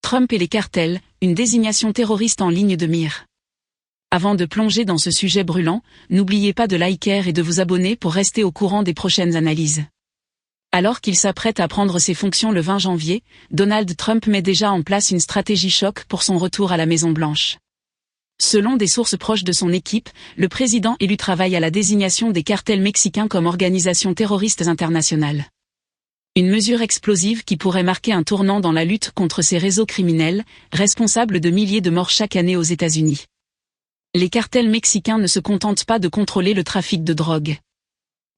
Trump et les cartels, une désignation terroriste en ligne de mire. Avant de plonger dans ce sujet brûlant, n'oubliez pas de liker et de vous abonner pour rester au courant des prochaines analyses. Alors qu'il s'apprête à prendre ses fonctions le 20 janvier, Donald Trump met déjà en place une stratégie choc pour son retour à la Maison-Blanche. Selon des sources proches de son équipe, le président élu travaille à la désignation des cartels mexicains comme organisations terroristes internationales. Une mesure explosive qui pourrait marquer un tournant dans la lutte contre ces réseaux criminels, responsables de milliers de morts chaque année aux États-Unis. Les cartels mexicains ne se contentent pas de contrôler le trafic de drogue.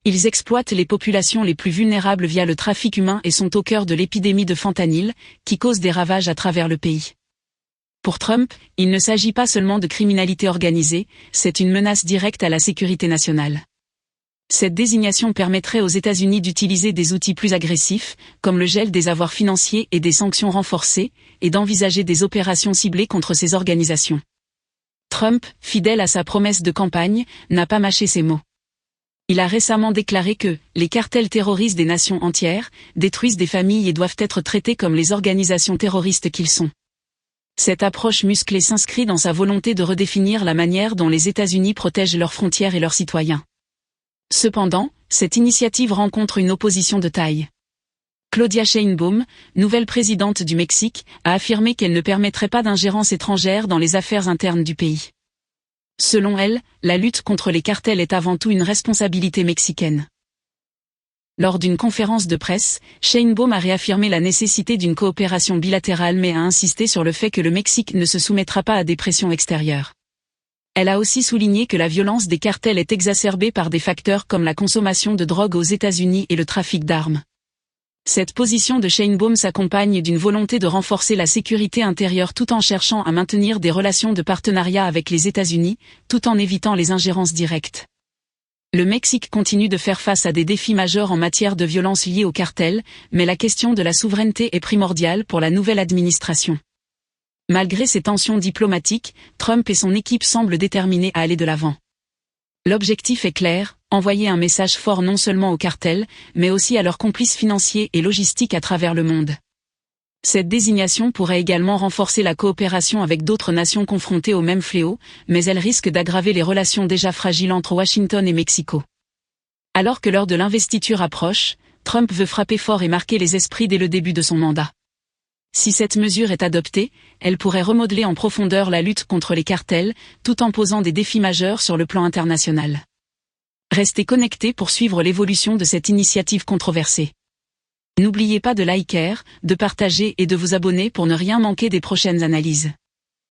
Ils exploitent les populations les plus vulnérables via le trafic humain et sont au cœur de l'épidémie de fentanyl, qui cause des ravages à travers le pays. Pour Trump, il ne s'agit pas seulement de criminalité organisée, c'est une menace directe à la sécurité nationale. Cette désignation permettrait aux États-Unis d'utiliser des outils plus agressifs, comme le gel des avoirs financiers et des sanctions renforcées, et d'envisager des opérations ciblées contre ces organisations. Trump, fidèle à sa promesse de campagne, n'a pas mâché ses mots. Il a récemment déclaré que « les cartels terrorisent des nations entières, détruisent des familles et doivent être traités comme les organisations terroristes qu'ils sont ». Cette approche musclée s'inscrit dans sa volonté de redéfinir la manière dont les États-Unis protègent leurs frontières et leurs citoyens. Cependant, cette initiative rencontre une opposition de taille. Claudia Sheinbaum, nouvelle présidente du Mexique, a affirmé qu'elle ne permettrait pas d'ingérence étrangère dans les affaires internes du pays. Selon elle, la lutte contre les cartels est avant tout une responsabilité mexicaine. Lors d'une conférence de presse, Sheinbaum a réaffirmé la nécessité d'une coopération bilatérale mais a insisté sur le fait que le Mexique ne se soumettra pas à des pressions extérieures. Elle a aussi souligné que la violence des cartels est exacerbée par des facteurs comme la consommation de drogue aux États-Unis et le trafic d'armes. Cette position de Sheinbaum s'accompagne d'une volonté de renforcer la sécurité intérieure tout en cherchant à maintenir des relations de partenariat avec les États-Unis, tout en évitant les ingérences directes. Le Mexique continue de faire face à des défis majeurs en matière de violence liée aux cartels, mais la question de la souveraineté est primordiale pour la nouvelle administration. Malgré ces tensions diplomatiques, Trump et son équipe semblent déterminés à aller de l'avant. L'objectif est clair, envoyer un message fort non seulement aux cartels, mais aussi à leurs complices financiers et logistiques à travers le monde. Cette désignation pourrait également renforcer la coopération avec d'autres nations confrontées au même fléau, mais elle risque d'aggraver les relations déjà fragiles entre Washington et Mexico. Alors que l'heure de l'investiture approche, Trump veut frapper fort et marquer les esprits dès le début de son mandat. Si cette mesure est adoptée, elle pourrait remodeler en profondeur la lutte contre les cartels, tout en posant des défis majeurs sur le plan international. Restez connectés pour suivre l'évolution de cette initiative controversée. N'oubliez pas de liker, de partager et de vous abonner pour ne rien manquer des prochaines analyses.